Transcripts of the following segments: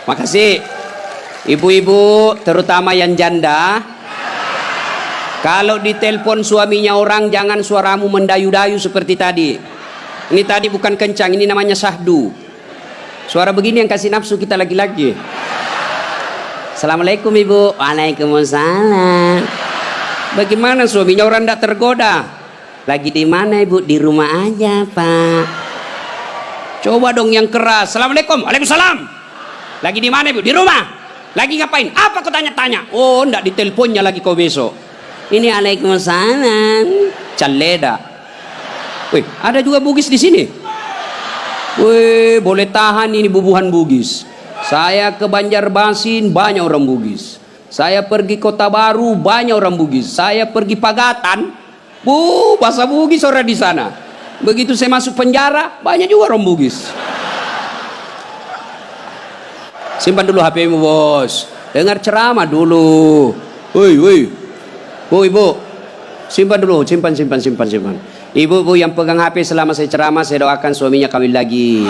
Makasih. Ibu-ibu, terutama yang janda, kalau ditelepon suaminya orang, jangan suaramu mendayu-dayu seperti tadi. Ini tadi bukan kencang, ini namanya syahdu. Suara begini yang kasih nafsu kita lagi-lagi. Assalamualaikum ibu. Waalaikumsalam. Bagaimana suaminya orang tidak tergoda? Lagi di mana ibu? Di rumah aja pak. Coba dong yang keras. Assalamualaikum. Waalaikumsalam. Lagi di mana ibu? Di rumah. Lagi ngapain? Apa kau tanya-tanya? Oh enggak, diteleponnya lagi kau besok. Ini waalaikumsalam. Caleda. Wih, ada juga Bugis di sini. Wih, boleh tahan ini bubuhan Bugis. Saya ke Banjarmasin banyak orang Bugis. Saya pergi Kota Baru banyak orang Bugis. Saya pergi Pagatan, bahasa Bugis orang di sana. Begitu saya masuk penjara banyak juga orang Bugis. Simpan dulu HP-mu bos. Dengar ceramah dulu. Woi, ibu, simpan dulu, simpan. Ibu-ibu yang pegang HP selama saya ceramah, saya doakan suaminya kawin lagi.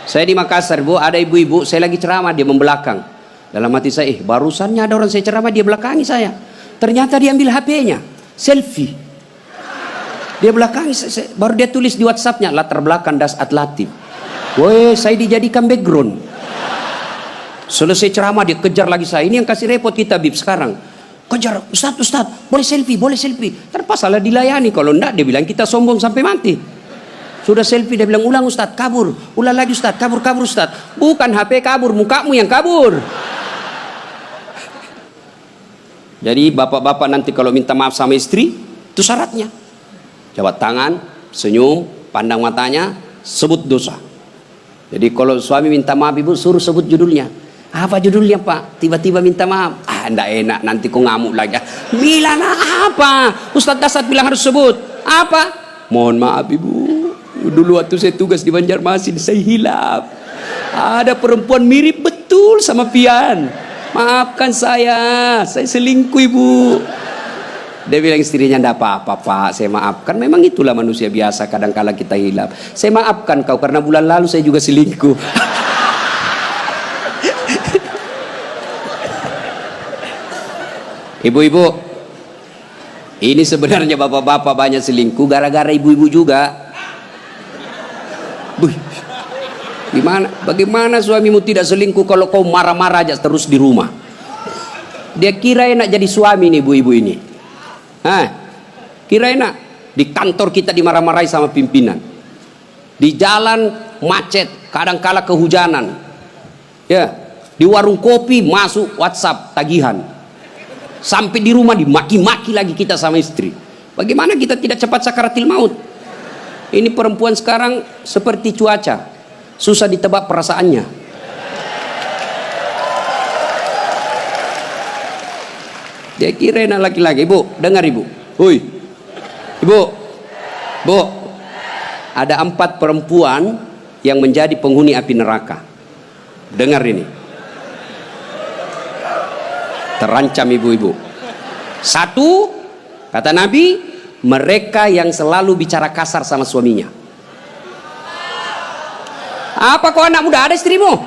Saya di Makassar bu, ada ibu-ibu, saya lagi ceramah, dia membelakang. Dalam hati saya, barusannya ada orang saya ceramah, dia belakangi saya. Ternyata dia ambil HP-nya, selfie. Dia belakangi, baru dia tulis di WhatsApp-nya, latar belakang das atlatif. Woi, saya dijadikan background. Selesai ceramah dia kejar lagi saya. Ini yang kasih repot kita bib sekarang. Kejar, Ustaz, boleh selfie. Terpasalah dilayani. Kalau enggak dia bilang kita sombong sampai mati. Sudah selfie dia bilang ulang Ustaz, kabur. Ulang lagi Ustaz, kabur Ustaz. Bukan HP kabur, mukamu yang kabur. Jadi bapak-bapak nanti kalau minta maaf sama istri, itu syaratnya. Jabat tangan, senyum, pandang matanya, sebut dosa. Jadi kalau suami minta maaf ibu, suruh sebut judulnya. Apa judulnya pak? Tiba-tiba minta maaf. Enggak enak, nanti kau ngamuk lagi. Bilang apa? Ustaz Dasat bilang harus sebut. Apa? Mohon maaf ibu. Dulu waktu saya tugas di Banjarmasin, saya hilaf. Ada perempuan mirip betul sama Pian. Maafkan saya selingkuh ibu. Dia bilang istrinya, enggak apa-apa pak, saya maafkan. Memang itulah manusia biasa, kadang-kala kita hilaf. Saya maafkan kau karena bulan lalu saya juga selingkuh. Ibu-ibu, ini sebenarnya bapak-bapak banyak selingkuh gara-gara ibu-ibu juga. Bagaimana suamimu tidak selingkuh kalau kau marah-marah aja terus di rumah? Dia kira enak jadi suami nih ibu-ibu ini. Kira enak. Di kantor kita dimarah-marahi sama pimpinan. Di jalan macet, kadang-kala kehujanan. Ya, di warung kopi masuk WhatsApp tagihan. Sampai di rumah dimaki-maki lagi kita sama istri. Bagaimana kita tidak cepat sakaratil maut? Ini perempuan sekarang seperti cuaca, susah ditebak perasaannya. Dia kira enak laki-laki. Ibu, dengar ibu. Hui, ibu, bu, ada 4 perempuan yang menjadi penghuni api neraka. Dengar ini. Terancam ibu-ibu. 1, kata Nabi, mereka yang selalu bicara kasar sama suaminya. Apa kau anak muda, ada istrimu?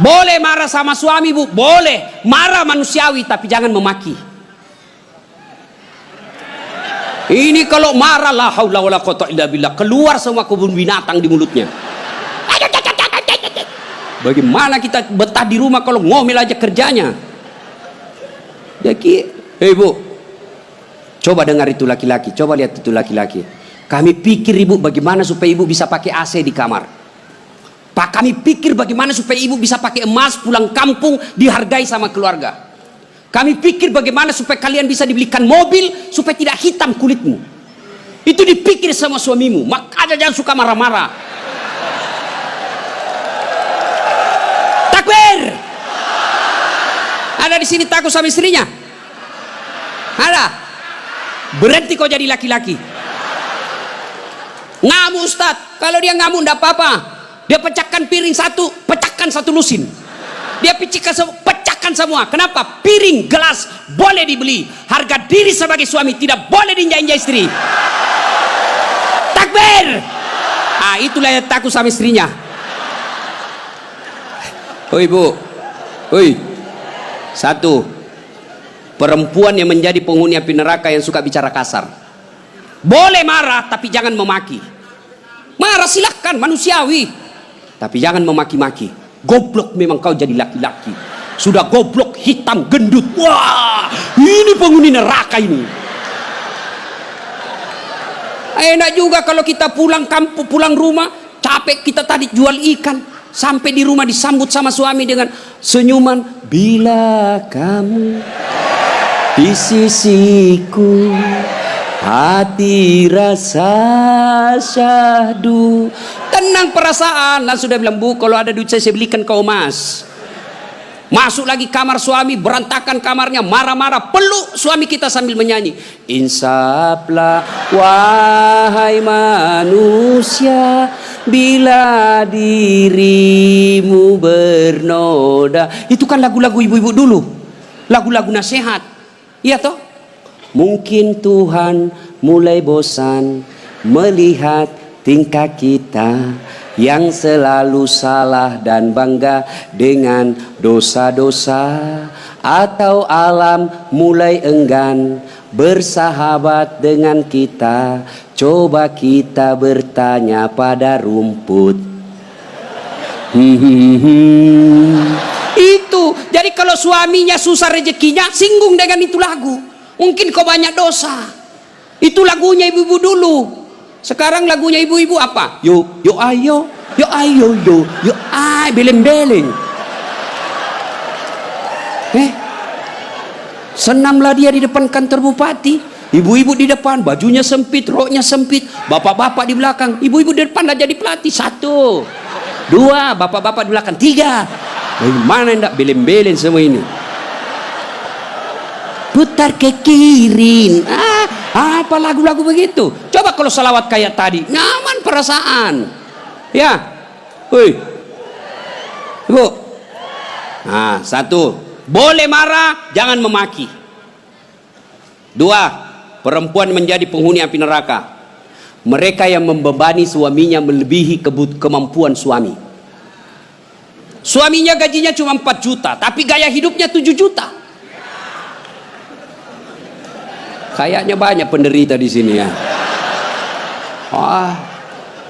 Boleh marah sama suami bu, boleh marah manusiawi, tapi jangan memaki. Ini kalau marah la haula wala quwwata illa billah, keluar semua kebun binatang di mulutnya. Bagaimana kita betah di rumah kalau ngomel aja kerjanya? Jadi, hei bu, coba dengar itu laki-laki, coba lihat itu laki-laki. Kami pikir ibu bagaimana supaya ibu bisa pakai AC di kamar. Pak, kami pikir bagaimana supaya ibu bisa pakai emas pulang kampung dihargai sama keluarga. Kami pikir bagaimana supaya kalian bisa dibelikan mobil supaya tidak hitam kulitmu. Itu dipikir sama suamimu. Makanya jangan suka marah-marah. Takbir. Ada di sini takut sama istrinya? Ada. Berhenti kau jadi laki-laki. Ngamuk Ustaz. Kalau dia ngamuk enggak apa-apa. Dia pecahkan piring satu, pecahkan satu lusin. Dia pecahkan semua. Kenapa? Piring, gelas boleh dibeli. Harga diri sebagai suami tidak boleh diinjak-injak istri. Takbir. itulah yang takut sama istrinya. Oi bu, oi. Satu, perempuan yang menjadi penghuni api neraka yang suka bicara kasar. Boleh marah, tapi jangan memaki. Marah silahkan, manusiawi. Tapi jangan memaki-maki. Goblok memang kau jadi laki-laki. Sudah goblok, hitam, gendut. Wah, ini penghuni neraka ini. Enak juga kalau kita pulang kampung, pulang rumah, capek kita tadi jual ikan. Sampai di rumah disambut sama suami dengan senyuman. Bila kamu di sisiku, hati rasa syahdu. Tenang perasaan. Langsung dia bilang, bu, kalau ada duit saya belikan kau emas. Masuk lagi kamar suami, berantakan kamarnya, marah-marah, peluk suami kita sambil menyanyi. Insaflah wahai manusia, bila dirimu bernoda. Itu kan lagu-lagu ibu-ibu dulu, lagu-lagu nasihat, iya toh? Mungkin Tuhan mulai bosan melihat tingkah kita yang selalu salah dan bangga dengan dosa-dosa, atau alam mulai enggan bersahabat dengan kita. Coba kita bertanya pada rumput. Itu jadi kalau suaminya susah rezekinya, singgung dengan itu lagu. Mungkin kau banyak dosa. Itu lagunya ibu-ibu dulu. Sekarang lagunya ibu-ibu apa? Yo ayo, yo ayo, yo ay, beleng-beleng. Senamlah dia di depan kantor bupati. Ibu-ibu di depan, bajunya sempit, roknya sempit. Bapak-bapak di belakang. Ibu-ibu di depan lah jadi pelatih. 1, 2, bapak-bapak di belakang. 3. Bagaimana enggak beleng-beleng semua ini? Putar ke kiri. Apa lagu-lagu begitu? Coba kalau salawat kayak tadi, nyaman perasaan. Ya, woi, ibu. Nah, 1, boleh marah, jangan memaki. 2, perempuan menjadi penghuni api neraka. Mereka yang membebani suaminya melebihi kemampuan suami. Suaminya gajinya cuma 4 juta, tapi gaya hidupnya 7 juta. Kayaknya banyak penderita di sini ya.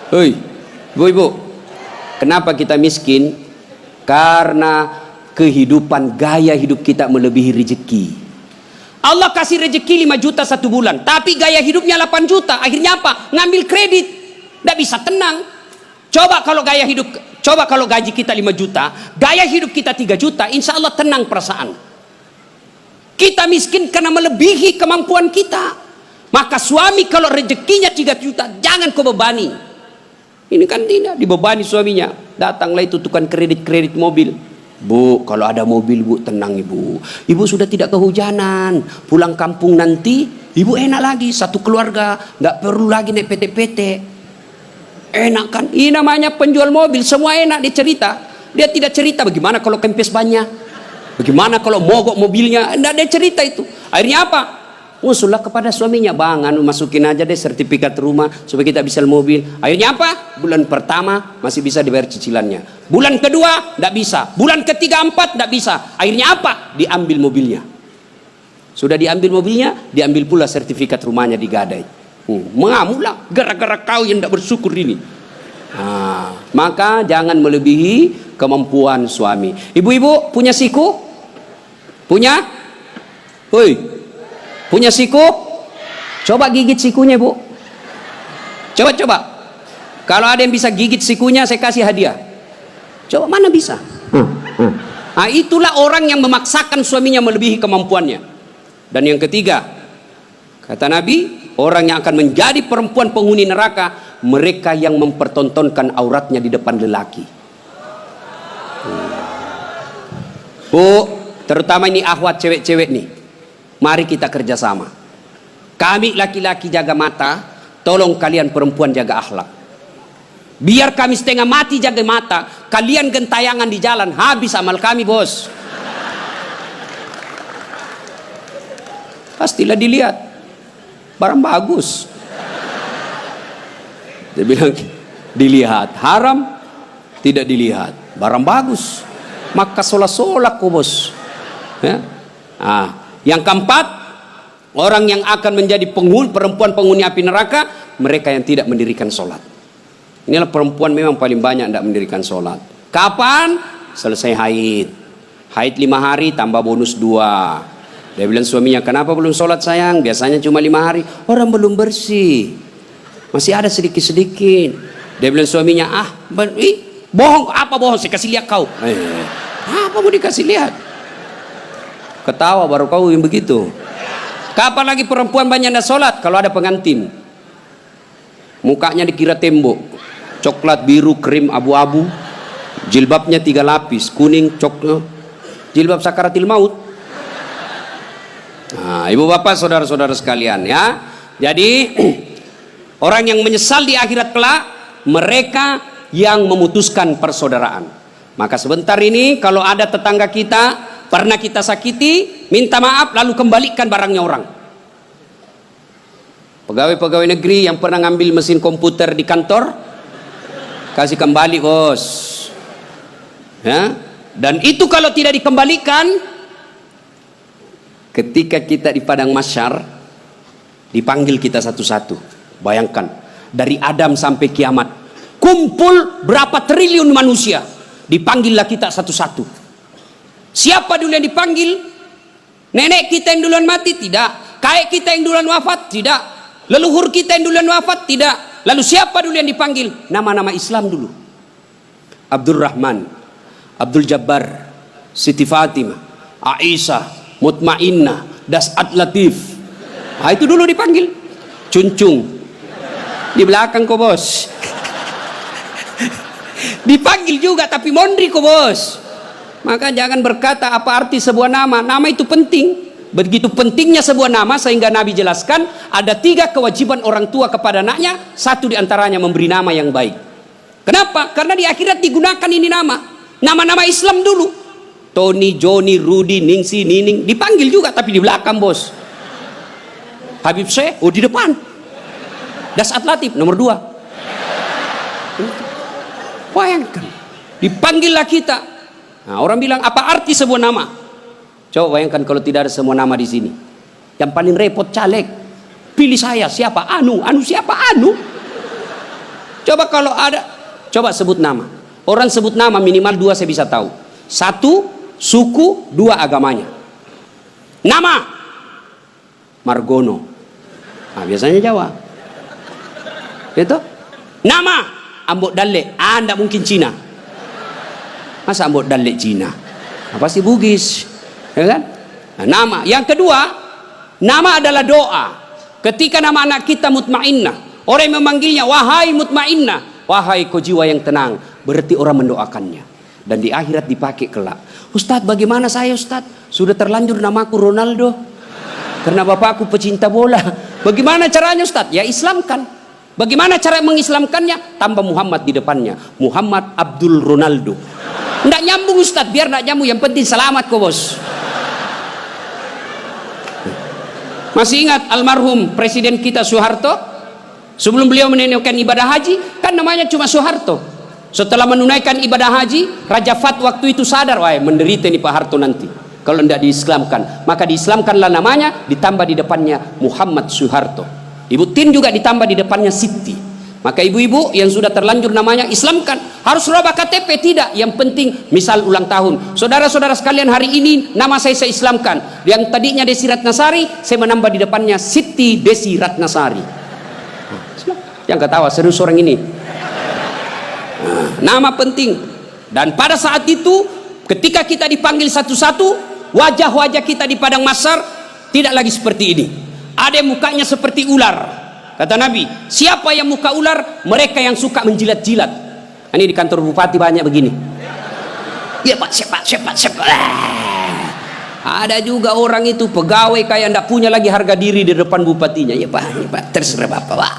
Hei, ibu-ibu, kenapa kita miskin? Karena kehidupan, gaya hidup kita melebihi rezeki. Allah kasih rezeki 5 juta 1 bulan, tapi gaya hidupnya 8 juta. Akhirnya apa? Ngambil kredit, tidak bisa tenang. Coba kalau gaji kita 5 juta, gaya hidup kita 3 juta, insya Allah tenang perasaan. Kita miskin karena melebihi kemampuan kita. Maka suami kalau rezekinya 3 juta, jangan kau bebani. Ini kan tidak dibebani suaminya. Datanglah itu tukang kredit mobil. Bu, kalau ada mobil bu, tenang ibu. Ibu sudah tidak kehujanan. Pulang kampung nanti, ibu enak lagi. Satu keluarga, nggak perlu lagi naik PT-PT. Enak kan? Ini namanya penjual mobil, semua enak dia cerita. Dia tidak cerita bagaimana kalau kempes banyak. Bagaimana kalau mogok mobilnya? Tidak ada cerita itu. Akhirnya apa? Usullah kepada suaminya, bang, masukin aja deh sertifikat rumah supaya kita bisa mobil. Akhirnya apa? Bulan pertama masih bisa dibayar cicilannya. Bulan kedua tidak bisa. Bulan ketiga, 4 tidak bisa. Akhirnya apa? Diambil mobilnya. Sudah diambil mobilnya, diambil pula sertifikat rumahnya digadai. Mengamulah gara-gara kau yang tidak bersyukur ini. Maka jangan melebihi kemampuan suami. Ibu-ibu punya siku? Punya? Woi, punya siku? Coba gigit sikunya bu. Coba. Kalau ada yang bisa gigit sikunya, saya kasih hadiah. Coba, mana bisa? Nah, itulah orang yang memaksakan suaminya melebihi kemampuannya. Dan yang ketiga, kata Nabi, orang yang akan menjadi perempuan penghuni neraka, mereka yang mempertontonkan auratnya di depan lelaki. Bu, terutama ini akhwat cewek-cewek nih, mari kita kerjasama. Kami laki-laki jaga mata, tolong kalian perempuan jaga akhlak. Biar kami setengah mati jaga mata, kalian gentayangan di jalan, habis amal kami bos. Pastilah dilihat barang bagus. Dia bilang, dilihat, haram tidak dilihat, barang bagus, maka solak-solak kok bos. Ya. Yang keempat, orang yang akan menjadi perempuan penghuni api neraka, mereka yang tidak mendirikan sholat. Inilah perempuan memang paling banyak tidak mendirikan sholat. Kapan? Selesai haid. Haid 5 hari tambah bonus 2. Dia bilang suaminya, kenapa belum sholat sayang? Biasanya cuma 5 hari. Orang belum bersih, masih ada sedikit-sedikit. Dia bilang suaminya, bohong, apa bohong? Saya kasih lihat kau. Apa mau dikasih lihat? Ketawa baru kau yang begitu. Kapan lagi perempuan banyak tidak sholat? Kalau ada pengantin, mukanya dikira tembok, coklat, biru, krim, abu-abu, jilbabnya 3 lapis, kuning, coklat, jilbab sakaratil maut. Ibu bapak saudara-saudara sekalian ya. Jadi orang yang menyesal di akhirat kelak, mereka yang memutuskan persaudaraan. Maka sebentar ini kalau ada tetangga kita pernah kita sakiti, minta maaf lalu kembalikan barangnya orang. Pegawai-pegawai negeri yang pernah ngambil mesin komputer di kantor, kasih kembali bos. Ya? Dan itu kalau tidak dikembalikan, ketika kita di padang mahsyar, dipanggil kita satu-satu. Bayangkan, dari Adam sampai kiamat, kumpul berapa triliun manusia, dipanggillah kita satu-satu. Siapa dulu yang dipanggil? Nenek kita yang duluan mati? Tidak. Kakek kita yang duluan wafat? Tidak. Leluhur kita yang duluan wafat? Tidak. Lalu siapa dulu yang dipanggil? Nama-nama Islam dulu. Abdurrahman, Abdul Jabbar, Siti Fatimah, Aisyah, Mutmainnah, Das'at Latif. Itu dulu dipanggil. Cuncung di belakang kok bos. Dipanggil juga tapi mondri kok bos. Maka jangan berkata apa arti sebuah nama. Nama itu penting. Begitu pentingnya sebuah nama sehingga Nabi jelaskan ada 3 kewajiban orang tua kepada anaknya. 1 diantaranya memberi nama yang baik. Kenapa? Karena di akhirat digunakan ini nama. Nama-nama Islam dulu. Tony, Joni, Rudy, Ningsi, Nining. Dipanggil juga tapi di belakang bos. Habib Syekh, di depan. Das'at Latif nomor 2. Bayangkan. Dipanggillah kita. Orang bilang apa arti sebuah nama? Coba bayangkan kalau tidak ada semua nama di sini. Yang paling repot caleg. Pilih saya siapa? Anu siapa? Anu. Coba kalau ada, coba sebut nama. Orang sebut nama minimal 2 saya bisa tahu. 1 suku, 2 agamanya. Nama Margono. Biasanya Jawa. Itu. Nama Ambok Dalle. Anda mungkin Cina. Masa Ambok Dalle Cina? Pasti Bugis, ya kan? Nama. Yang kedua, nama adalah doa. Ketika nama anak kita Mutmainnah, orang yang memanggilnya wahai Mutmainnah, wahai kau jiwa yang tenang, berarti orang mendoakannya. Dan di akhirat dipakai kelak. Ustadz, bagaimana saya Ustadz? Sudah terlanjur namaku Ronaldo karena bapakku pecinta bola. Bagaimana caranya Ustadz? Ya Islamkan. Bagaimana cara mengislamkannya? Tambah Muhammad di depannya. Muhammad Abdul Ronaldo. Nggak nyambung Ustadz, biar nggak nyambung, yang penting selamat kok bos. Masih ingat almarhum presiden kita Soeharto? Sebelum beliau menunaikan ibadah haji, kan namanya cuma Soeharto. Setelah menunaikan ibadah haji, Raja Fat waktu itu sadar, wah menderita nih Pak Harto nanti kalau tidak diislamkan. Maka diislamkanlah namanya, ditambah di depannya Muhammad Soeharto. Ibu Tin juga ditambah di depannya Siti. Maka ibu-ibu yang sudah terlanjur namanya Islamkan. Harus rubah KTP? Tidak. Yang penting misal ulang tahun. Saudara-saudara sekalian, hari ini nama saya islamkan. Yang tadinya Desi Ratnasari, saya menambah di depannya Siti Desi Ratnasari. Yang ketawa serius orang ini. Nama penting. Dan pada saat itu ketika kita dipanggil satu-satu, wajah-wajah kita di padang mahsyar tidak lagi seperti ini. Ada yang mukanya seperti ular. Kata Nabi, siapa yang muka ular? Mereka yang suka menjilat-jilat. Ini di kantor bupati banyak begini. Ya Pak, siapa. Ada juga orang itu pegawai kayak ndak punya lagi harga diri di depan bupatinya. Ya Pak, terserah Bapak. Wah.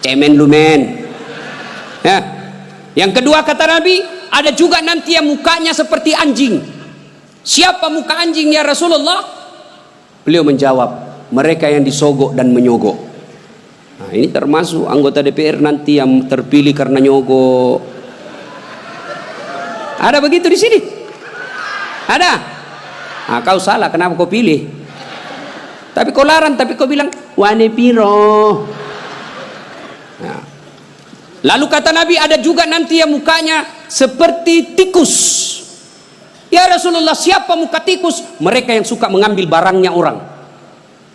Cemen lu men. Ya. Yang kedua kata Nabi, ada juga nanti yang mukanya seperti anjing. Siapa muka anjing ya Rasulullah? Beliau menjawab, mereka yang disogok dan menyogok. Nah, ini termasuk anggota DPR nanti yang terpilih karena nyogok. Ada begitu di sini? Ada? Nah, kau salah, kenapa kau pilih? Tapi kau larang, tapi kau bilang wane piro. Nah. Lalu kata Nabi, ada juga nanti yang mukanya seperti tikus. Ya Rasulullah, siapa muka tikus? Mereka yang suka mengambil barangnya orang.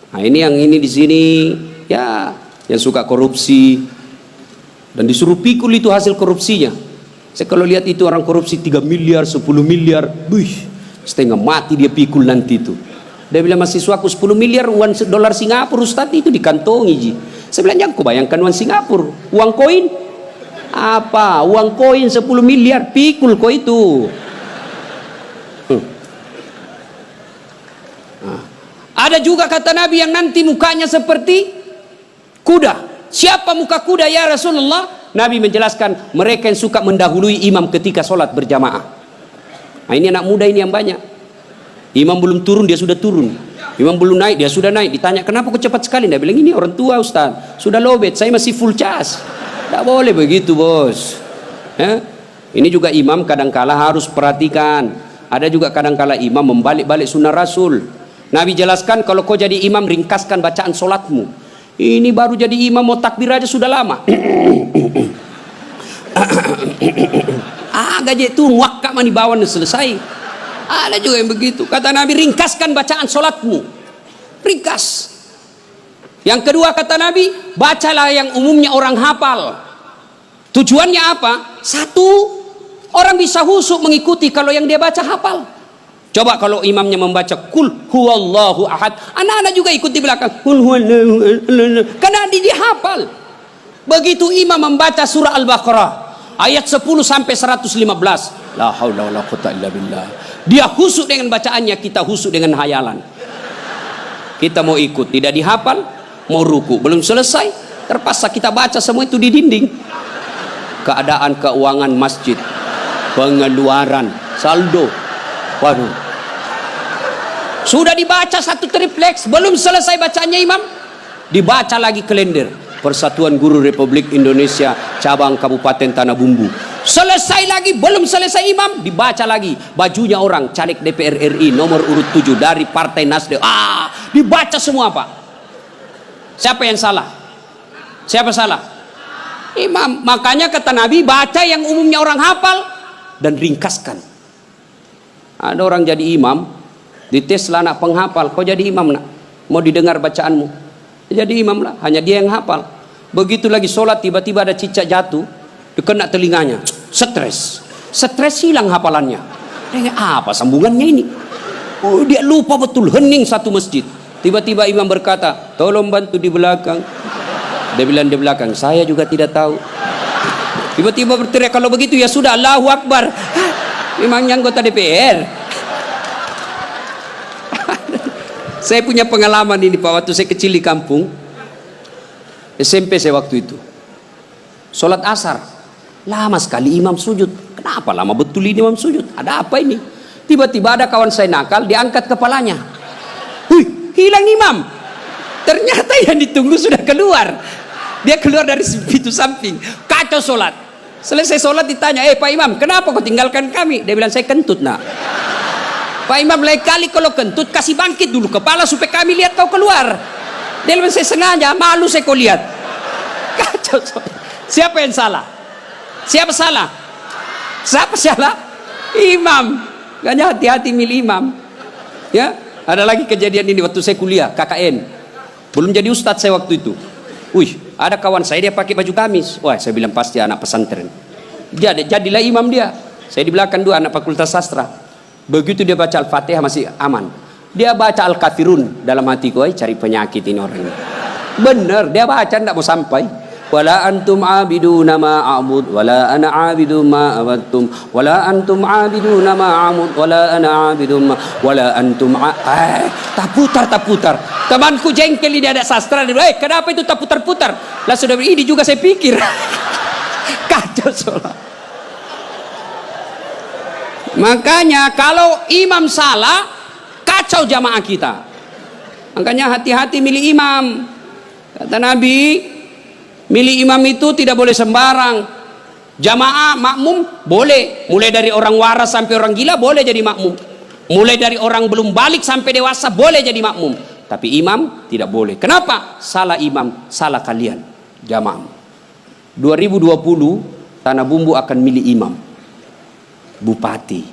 Nah, ini di sini ya, yang suka korupsi dan disuruh pikul itu hasil korupsinya. Saya kalau lihat itu orang korupsi 3 miliar, 10 miliar, setengah mati dia pikul nanti itu. Dia bilang, mahasiswaku 10 miliar uang dolar Singapura Ustaz itu dikantongi ji. Saya bilang, jangan kau bayangkan uang Singapura, uang koin. Apa? Uang koin 10 miliar, pikul kau itu. Nah. Ada juga kata Nabi yang nanti mukanya seperti kuda. Siapa muka kuda ya Rasulullah? Nabi menjelaskan, mereka yang suka mendahului imam ketika sholat berjamaah. Nah, ini anak muda ini yang banyak. Imam belum turun, dia sudah turun. Imam belum naik, dia sudah naik. Ditanya, kenapa kok cepat sekali? Dia bilang, ini orang tua Ustaz, sudah lowbat, saya masih full charge. Tidak boleh begitu bos. Ini juga imam kadangkala harus perhatikan. Ada juga kadangkala imam membalik-balik sunnah Rasul. Nabi jelaskan, kalau kau jadi imam, ringkaskan bacaan sholatmu. Ini baru jadi imam mau takbir aja sudah lama. Gaji itu muakkak mani bawan selesai. Ada juga yang begitu. Kata Nabi, ringkaskan bacaan sholatmu. Ringkas. Yang kedua kata Nabi, bacalah yang umumnya orang hafal. Tujuannya apa? Satu, orang bisa husuk mengikuti kalau yang dia baca hafal. Coba kalau imamnya membaca kul huwallahu ahad, anak-anak juga ikut di belakang kul huwallahu ahad, karena dia hafal. Begitu imam membaca surah Al-Baqarah ayat 10 sampai 115, la haula wala quwwata illa billah, dia husuk dengan bacaannya, kita husuk dengan hayalan. Kita mau ikut, tidak dihafal, mau ruku, belum selesai, terpaksa kita baca semua itu di dinding. Keadaan keuangan masjid, pengeluaran, saldo, waduh, sudah dibaca satu tripleks, belum selesai bacanya imam, dibaca lagi kalender Persatuan Guru Republik Indonesia cabang Kabupaten Tanah Bumbu. Selesai lagi, belum selesai imam, dibaca lagi bajunya orang caleg DPR RI nomor urut 7 dari Partai Nasdem. Dibaca semua Pak. Siapa yang salah? Siapa salah? Imam. Makanya kata Nabi, baca yang umumnya orang hafal dan ringkaskan. Ada orang jadi imam, dites lah anak penghafal, kau jadi imam nak, mau didengar bacaanmu, jadi imam lah, hanya dia yang hafal. Begitu lagi sholat, tiba-tiba ada cicak jatuh, dikena telinganya, stres hilang hafalannya. Apa sambungannya ini? Oh, dia lupa betul, hening satu masjid. Tiba-tiba imam berkata, tolong bantu di belakang. Dia bilang di belakang, saya juga tidak tahu. Tiba-tiba berteriak, kalau begitu ya sudah, Allahu Akbar. Memangnya anggota DPR. Saya punya pengalaman ini Pak, waktu saya kecil di kampung SMP saya waktu itu, sholat asar lama sekali imam sujud. Kenapa lama betul ini imam sujud? Ada apa ini? Tiba-tiba ada kawan saya nakal, diangkat kepalanya, hilang imam. Ternyata yang ditunggu sudah keluar. Dia keluar dari pintu samping, kacau sholat. Selesai sholat ditanya, Pak Imam, kenapa kau tinggalkan kami? Dia bilang, saya kentut nak. Pak Imam, lain kali kalau kentut kasih bangkit dulu kepala supaya kami lihat kau keluar. Dia bilang, saya sengaja, malu saya kau lihat. Kacau sholat. Siapa yang salah? Siapa salah? Siapa salah? Imam. Makanya hati-hati milih imam. Ya, ada lagi kejadian ini waktu saya kuliah KKN. Belum jadi ustadz saya waktu itu. Ada kawan saya, dia pakai baju gamis. Wah, saya bilang pasti anak pesantren. Jadilah imam dia. Saya di belakang dua anak fakultas sastra. Begitu dia baca Al-Fatihah masih aman. Dia baca Al-Kafirun, dalam hati gue cari penyakit ini orang ini. Bener, dia baca tidak mau sampai. Wala antum abiduna ma a'bud wala ana abidu ma abattum wala antum abiduna ma a'bud wala ana abidu ma wala antum tak putar. Temanku jengkel ini ada sastra, dia kenapa itu tak putar-putar? Lah sudah ini juga saya pikir. Kacau sholat. Makanya kalau imam salah, kacau jamaah kita. Makanya hati-hati milih imam. Kata Nabi, Milih imam itu tidak boleh sembarang. Jamaah makmum boleh, mulai dari orang waras sampai orang gila boleh jadi makmum, mulai dari orang belum balik sampai dewasa boleh jadi makmum, tapi imam tidak boleh. Kenapa? Salah imam, salah kalian jamaah. 2020 Tanah Bumbu akan milih imam bupati,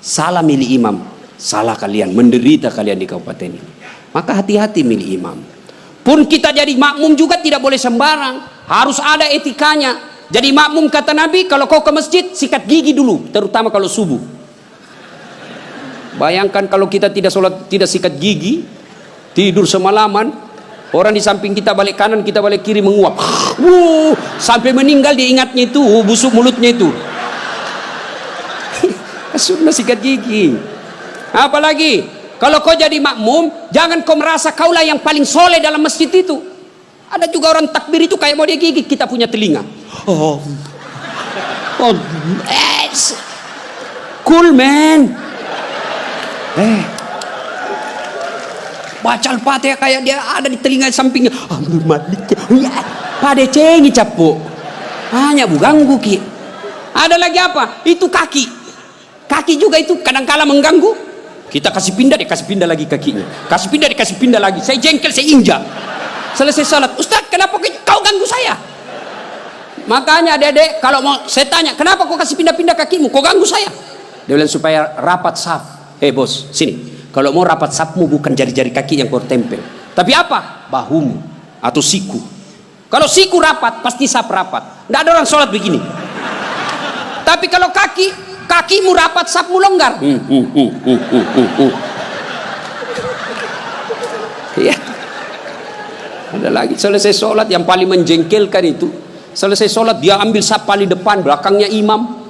salah milih imam, salah kalian, menderita kalian di kabupaten ini. Maka hati-hati milih imam. Pun kita jadi makmum juga tidak boleh sembarang, harus ada etikanya. Jadi makmum kata Nabi, kalau kau ke masjid sikat gigi dulu, terutama kalau subuh. Bayangkan kalau kita tidak sholat, tidak sikat gigi, tidur semalaman, orang di samping kita balik kanan, kita balik kiri menguap, sampai meninggal diingatnya itu, busuk mulutnya itu. Sunnah sikat gigi. Apalagi kalau kau jadi makmum, jangan kau merasa kaulah yang paling soleh dalam masjid itu. Ada juga orang takbir itu kayak mau dia gigit kita punya telinga. Cool man. Baca Al-Fatihah kayak dia ada di telinga sampingnya. Pada cengi capuk. Hanya ganggu ki. Ada lagi apa? Itu kaki. Kaki juga itu kadang-kala mengganggu. Kita kasih pindah, dia kasih pindah lagi kakinya. Kasih pindah, dia kasih pindah lagi. Saya jengkel, saya injak. Selesai salat, Ustaz kenapa kau ganggu saya? Makanya adik-adik kalau mau saya tanya, kenapa kau kasih pindah-pindah kakimu? Kau ganggu saya? Dia bilang supaya rapat saf. Bos, sini. Kalau mau rapat safmu bukan jari-jari kaki yang kau tempel, tapi apa? Bahumu atau siku. Kalau siku rapat pasti saf rapat. Nggak ada orang sholat begini. Tapi kalau kakimu rapat, safmu longgar. Ya. Ada lagi selesai sholat yang paling menjengkelkan itu, selesai sholat dia ambil saf paling depan, belakangnya imam.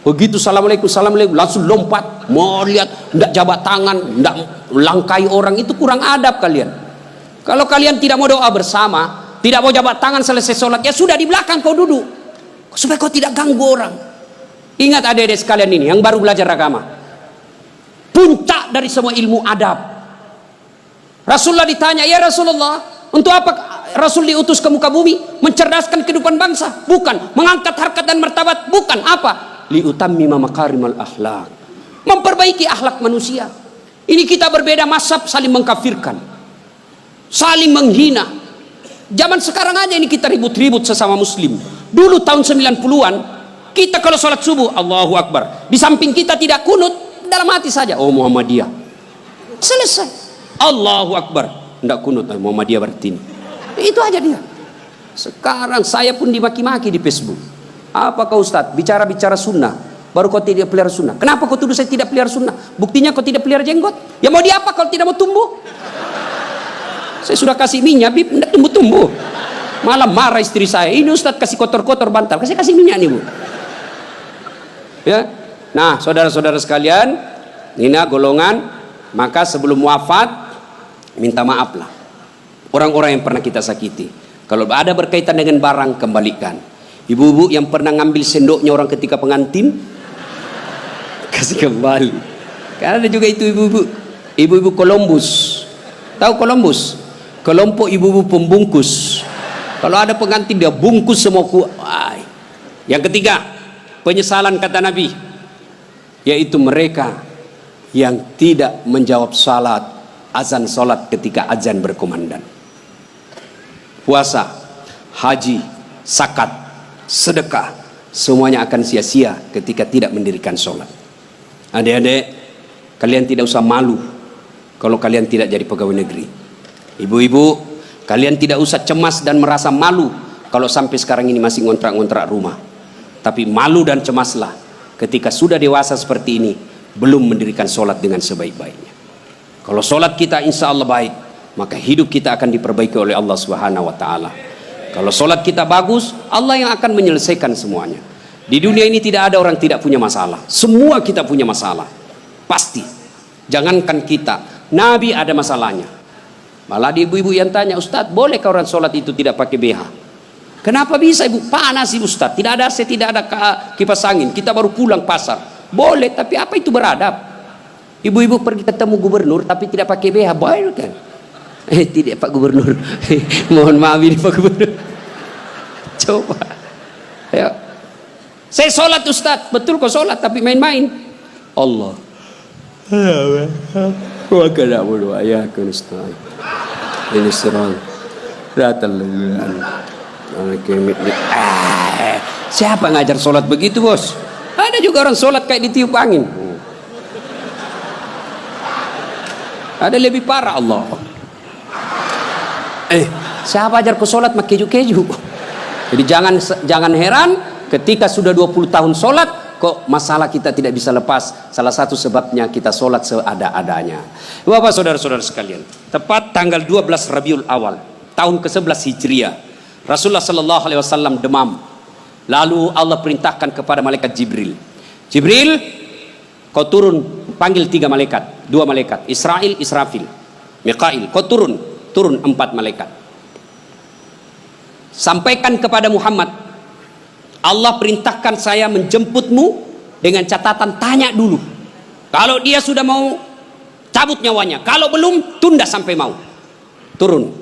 Begitu assalamualaikum langsung lompat, mau lihat, ndak jabat tangan, ndak langkai orang, itu kurang adab kalian. Kalau kalian tidak mau doa bersama, tidak mau jabat tangan selesai sholat, ya sudah di belakang kau duduk, supaya kau tidak ganggu orang. Ingat adik-adik sekalian ini yang baru belajar agama, puncak dari semua ilmu adab. Rasulullah ditanya, ya Rasulullah, untuk apa Rasul diutus ke muka bumi? Mencerdaskan kehidupan bangsa? Bukan. Mengangkat harkat dan martabat? Bukan. Apa? Liutammima makarimal akhlak, memperbaiki akhlak manusia. Ini kita berbeda mazhab, saling mengkafirkan, saling menghina. Zaman sekarang aja ini kita ribut-ribut sesama muslim. Dulu tahun 90-an kita kalau sholat subuh Allahu Akbar, di samping kita tidak kunut, dalam hati saja oh Muhammadiyah, selesai. Allahu Akbar, tidak kunut, Muhammadiyah berarti ini. Itu aja dia. Sekarang saya pun dimaki-maki di Facebook. Apa kau Ustaz bicara-bicara sunnah, baru kau tidak pelihara sunnah? Kenapa kau tuduh saya tidak pelihara sunnah? Buktinya kau tidak pelihara jenggot. Ya mau diapa kalau tidak mau tumbuh? Saya sudah kasih minyak, bib, tidak tumbuh-tumbuh. Malah marah istri saya, ini Ustaz kasih kotor-kotor bantal, kasih minyak nih Bu. Ya, nah saudara-saudara sekalian, ini golongan. Maka sebelum wafat minta maaflah orang-orang yang pernah kita sakiti. Kalau ada berkaitan dengan barang, kembalikan. Ibu-ibu yang pernah ngambil sendoknya orang ketika pengantin, kasih kembali. Karena ada juga itu ibu-ibu Columbus. Tahu Columbus? Kelompok ibu-ibu pembungkus. Kalau ada pengantin dia bungkus semua Yang ketiga, penyesalan kata Nabi, yaitu mereka yang tidak menjawab salat, azan salat ketika azan berkumandang. Puasa, haji, zakat, sedekah, semuanya akan sia-sia ketika tidak mendirikan sholat. Adik-adik, kalian tidak usah malu kalau kalian tidak jadi pegawai negeri. Ibu-ibu, kalian tidak usah cemas dan merasa malu kalau sampai sekarang ini masih ngontrak-ngontrak rumah. Tapi malu dan cemaslah ketika sudah dewasa seperti ini, belum mendirikan sholat dengan sebaik-baiknya. Kalau sholat kita insya Allah baik, maka hidup kita akan diperbaiki oleh Allah Subhanahu wa Ta'ala. Kalau sholat kita bagus, Allah yang akan menyelesaikan semuanya. Di dunia ini tidak ada orang tidak punya masalah. Semua kita punya masalah, pasti. Jangankan kita, Nabi ada masalahnya. Malah di ibu-ibu yang tanya, Ustadz bolehkah orang sholat itu tidak pakai BH? Kenapa bisa ibu? Panas ibu Ustadz, tidak ada AC, tidak ada kipas angin, kita baru pulang pasar. Boleh, tapi apa itu beradab? Ibu-ibu pergi ketemu gubernur tapi tidak pakai BH, boleh kan? Tidak Pak Gubernur. Mohon maaf ini Pak Gubernur. Coba. Ya. Saya sholat Ustaz, betul kok sholat, tapi main-main. Allah. Wa kana wa ya kun Ustaz. Ini serang. Siapa ngajar sholat begitu, bos? Ada juga orang sholat kayak ditiup angin. Ada lebih parah Allah. Siapa ajar ku sholat mak keju-keju? Jadi jangan heran ketika sudah 20 tahun sholat kok masalah kita tidak bisa lepas. Salah satu sebabnya kita sholat seada-adanya. Bapak saudara-saudara sekalian, tepat tanggal 12 Rabiul Awal tahun ke-11 Hijriah, Rasulullah sallallahu alaihi wasallam demam. Lalu Allah perintahkan kepada malaikat Jibril, Jibril, kau turun, panggil 3 malaikat, 2 malaikat, Israil, Israfil, Mikail. Kau turun 4 malaikat. Sampaikan kepada Muhammad, Allah perintahkan saya menjemputmu dengan catatan tanya dulu. Kalau dia sudah mau cabut nyawanya, kalau belum tunda sampai mau. Turun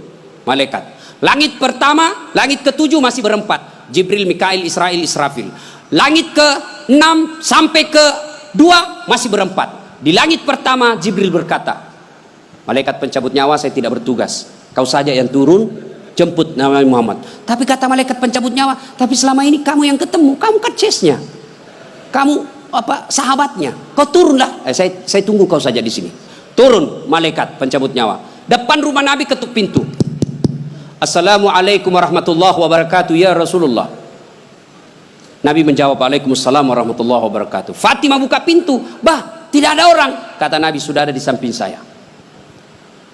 malaikat. Langit pertama, langit ke-7 masih berempat. Jibril, Mikail, Israil, Israfil. Langit ke-6 sampai ke-2 masih berempat. Di langit pertama Jibril berkata, malaikat pencabut nyawa, saya tidak bertugas. Kau saja yang turun, jemput Nabi Muhammad. Tapi kata malaikat pencabut nyawa, tapi selama ini kamu yang ketemu, kamu kan chase-nya, kamu sahabatnya. Kau turunlah. Saya tunggu kau saja di sini. Turun malaikat pencabut nyawa. Depan rumah Nabi ketuk pintu. Assalamualaikum warahmatullahi wabarakatuh ya Rasulullah. Nabi menjawab, Waalaikumsalam warahmatullahi wabarakatuh. Fatimah buka pintu. Bah, tidak ada orang. Kata Nabi, sudah ada di samping saya.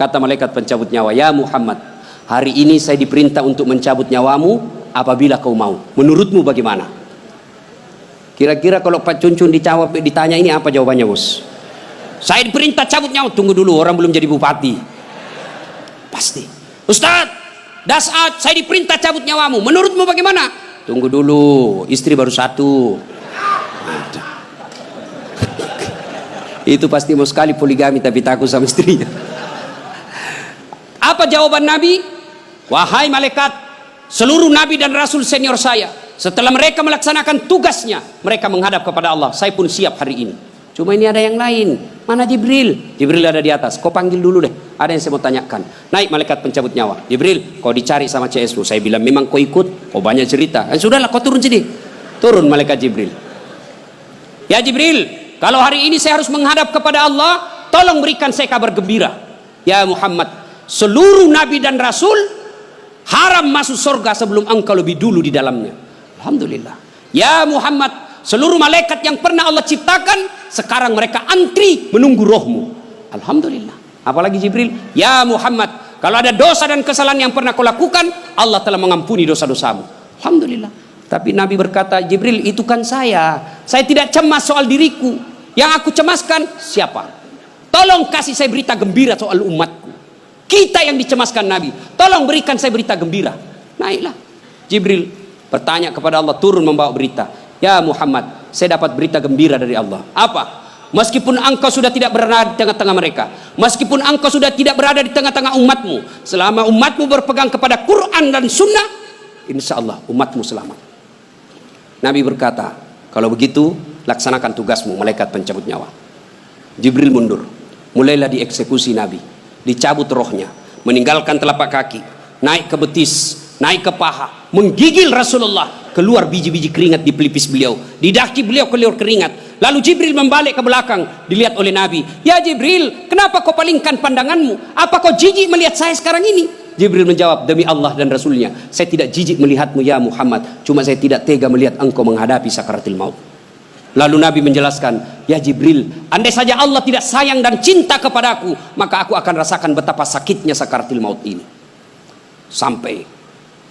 Kata malaikat pencabut nyawa, ya Muhammad, hari ini saya diperintah untuk mencabut nyawamu apabila kau mau. Menurutmu bagaimana? Kira-kira kalau Pak Cuncun ditanya ini apa jawabannya, bos? Saya diperintah cabut nyawa. Tunggu dulu, orang belum jadi bupati. Pasti. Ustaz, Dasat, saya diperintah cabut nyawamu. Menurutmu bagaimana? Tunggu dulu, istri baru 1. Itu pasti mau sekali poligami tapi takut sama istrinya. Apa jawaban Nabi? Wahai malaikat, seluruh nabi dan rasul senior saya, setelah mereka melaksanakan tugasnya, mereka menghadap kepada Allah. Saya pun siap hari ini. Cuma ini ada yang lain. Mana Jibril? Jibril ada di atas. Kau panggil dulu deh. Ada yang saya mau tanyakan. Naik malaikat pencabut nyawa. Jibril, kau dicari sama CS lu. Saya bilang memang kau ikut. Kau banyak cerita. Sudahlah, kau turun sini. Turun malaikat Jibril. Ya Jibril, kalau hari ini saya harus menghadap kepada Allah, tolong berikan saya kabar gembira. Ya Muhammad, seluruh nabi dan rasul haram masuk surga sebelum engkau lebih dulu di dalamnya. Alhamdulillah. Ya Muhammad, seluruh malaikat yang pernah Allah ciptakan sekarang mereka antri menunggu rohmu. Alhamdulillah. Apalagi Jibril, ya Muhammad, kalau ada dosa dan kesalahan yang pernah kau lakukan, Allah telah mengampuni dosa-dosamu. Alhamdulillah. Tapi Nabi berkata, Jibril, itu kan saya tidak cemas soal diriku. Yang aku cemaskan siapa? Tolong kasih saya berita gembira soal umatku. Kita yang dicemaskan Nabi, tolong berikan saya berita gembira. Naiklah Jibril bertanya kepada Allah, turun membawa berita. Ya Muhammad, saya dapat berita gembira dari Allah. Apa? Meskipun engkau sudah tidak berada di tengah-tengah mereka, meskipun engkau sudah tidak berada di tengah-tengah umatmu, selama umatmu berpegang kepada Quran dan Sunnah, insya Allah umatmu selamat. Nabi berkata, kalau begitu laksanakan tugasmu malaikat pencabut nyawa. Jibril mundur. Mulailah dieksekusi Nabi. Dicabut rohnya, meninggalkan telapak kaki, naik ke betis, naik ke paha, menggigil Rasulullah. Keluar biji-biji keringat di pelipis beliau, di daki beliau keluar keringat. Lalu Jibril membalik ke belakang, dilihat oleh Nabi. Ya Jibril, kenapa kau palingkan pandanganmu? Apa kau jijik melihat saya sekarang ini? Jibril menjawab, demi Allah dan Rasulnya, saya tidak jijik melihatmu ya Muhammad, cuma saya tidak tega melihat engkau menghadapi sakaratul maut. Lalu Nabi menjelaskan, ya Jibril, andai saja Allah tidak sayang dan cinta kepadaku, maka aku akan rasakan betapa sakitnya sakaratul maut ini. Sampai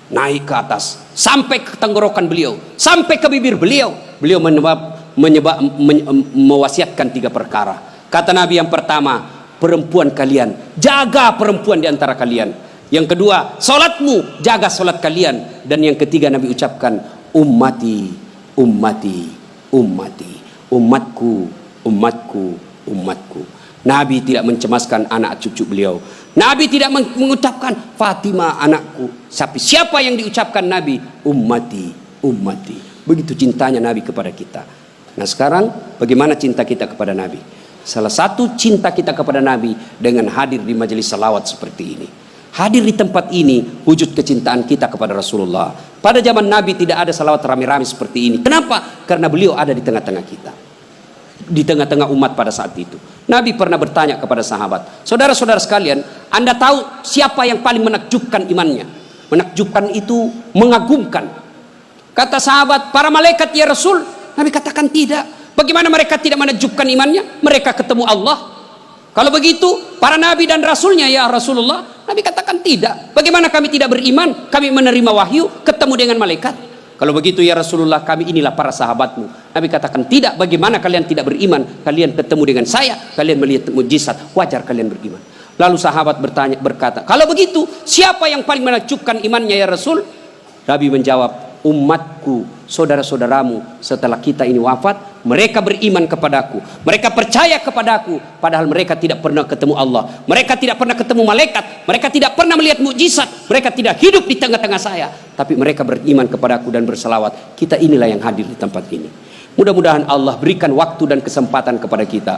naik ke atas, sampai ke tenggorokan beliau, sampai ke bibir beliau. Beliau mewasiatkan 3 perkara. Kata Nabi, yang pertama, perempuan kalian, jaga perempuan di antara kalian. Yang kedua, salatmu, jaga salat kalian. Dan yang ketiga Nabi ucapkan, ummati, ummati, ummati, umatku, umatku, umatku. Nabi tidak mencemaskan anak cucu beliau. Nabi tidak mengucapkan Fatimah anakku. Tapi siapa yang diucapkan Nabi? Ummati, ummati. Begitu cintanya Nabi kepada kita. Nah sekarang bagaimana cinta kita kepada Nabi? Salah satu cinta kita kepada Nabi dengan hadir di majelis salawat seperti ini. Hadir di tempat ini wujud kecintaan kita kepada Rasulullah. Pada zaman Nabi tidak ada salawat rame-rame seperti ini. Kenapa? Karena beliau ada di tengah-tengah kita, di tengah-tengah umat pada saat itu. Nabi pernah bertanya kepada sahabat, saudara-saudara sekalian, Anda tahu siapa yang paling menakjubkan imannya? Menakjubkan itu mengagumkan. Kata sahabat, para malaikat ya Rasul. Nabi katakan tidak. Bagaimana mereka tidak menakjubkan imannya? Mereka ketemu Allah. Kalau begitu para nabi dan rasulnya ya Rasulullah. Nabi katakan tidak. Bagaimana kami tidak beriman? Kami menerima wahyu, ketemu dengan malaikat. Kalau begitu ya Rasulullah, kami inilah para sahabatmu. Nabi katakan tidak. Bagaimana kalian tidak beriman? Kalian ketemu dengan saya, kalian melihat mujizat, wajar kalian beriman. Lalu sahabat berkata, kalau begitu siapa yang paling menakjubkan imannya ya Rasul? Nabi menjawab, umatku, saudara-saudaramu setelah kita ini wafat, mereka beriman kepadaku, mereka percaya kepadaku, padahal mereka tidak pernah ketemu Allah, mereka tidak pernah ketemu malaikat, mereka tidak pernah melihat mukjizat, mereka tidak hidup di tengah-tengah saya, tapi mereka beriman kepadaku dan berselawat. Kita inilah yang hadir di tempat ini. Mudah-mudahan Allah berikan waktu dan kesempatan kepada kita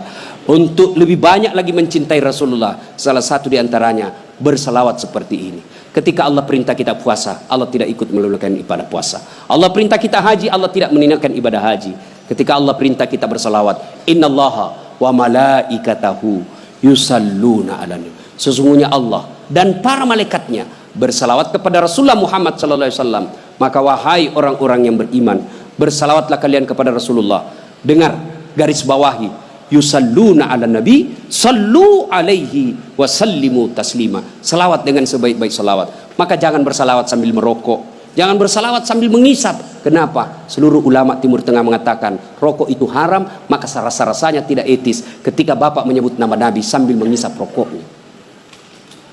untuk lebih banyak lagi mencintai Rasulullah. Salah satu di antaranya berselawat seperti ini. Ketika Allah perintah kita puasa, Allah tidak ikut menunaikan ibadah puasa. Allah perintah kita haji, Allah tidak menunaikan ibadah haji. Ketika Allah perintah kita berselawat, innallaha wa malaikatahu yusalluna 'alan nabi. Sesungguhnya Allah dan para malaikatnya berselawat kepada Rasulullah Muhammad sallallahu alaihi wasallam. Maka wahai orang-orang yang beriman, bersalawatlah kalian kepada Rasulullah. Dengar, garis bawahi, yusalluna 'alan nabi, sallu alaihi wa sallimu taslima. Selawat dengan sebaik-baik selawat. Maka jangan bersalawat sambil merokok, jangan bersalawat sambil mengisap. Kenapa? Seluruh ulama Timur Tengah mengatakan rokok itu haram, maka rasa-rasanya tidak etis ketika Bapak menyebut nama Nabi sambil mengisap rokoknya.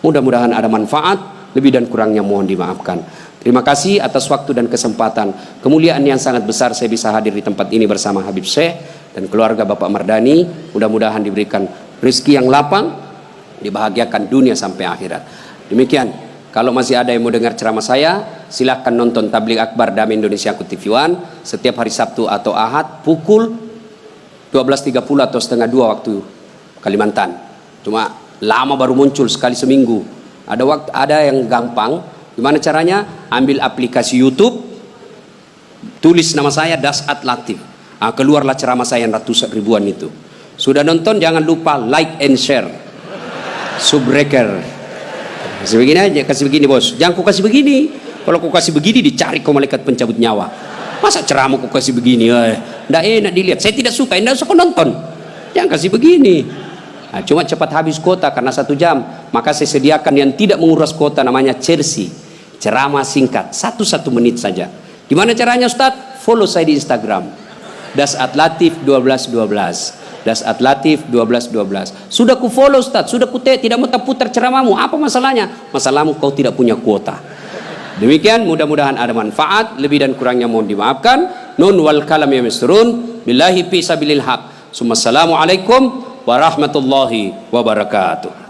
Mudah-mudahan ada manfaat, lebih dan kurangnya mohon dimaafkan. Terima kasih atas waktu dan kesempatan. Kemuliaan yang sangat besar saya bisa hadir di tempat ini bersama Habib Syekh dan keluarga Bapak Mardani. Mudah-mudahan diberikan rezeki yang lapang, dibahagiakan dunia sampai akhirat. Demikian. Kalau masih ada yang mau dengar ceramah saya, silahkan nonton Tabligh Akbar Damai Indonesia TV One setiap hari Sabtu atau Ahad pukul 12.30 atau setengah 2 waktu Kalimantan. Cuma lama baru muncul sekali seminggu. Ada yang gampang. Gimana caranya? Ambil aplikasi YouTube, tulis nama saya Dasat Latif. Keluarlah ceramah saya yang ratusan ribuan itu. Sudah nonton jangan lupa like and share. Subbreaker. Kasih begini aja, kasih begini bos. Jangan ku kasih begini. Kalau ku kasih begini dicari kau malaikat pencabut nyawa. Masa ceramah ku kasih begini? Nggak enak dilihat. Saya tidak suka. Nggak usah kau nonton. Jangan kasih begini. Nah, cuma cepat habis kuota karena 1 jam. Maka saya sediakan yang tidak menguras kuota namanya Chelsea. Ceramah singkat 1 menit saja. Gimana caranya Ustadz? Follow saya di Instagram. Dasat Latif 1212. Dasat Latif 1212. Sudah ku follow Ustaz, sudah ku tidak mau putar ceramahmu. Apa masalahnya? Masalahmu kau tidak punya kuota. Demikian, mudah-mudahan ada manfaat. Lebih dan kurangnya mohon dimaafkan. Nun wal kalam ya misrun. Billahi fi sabilil haq. Assalamualaikum warahmatullahi wabarakatuh.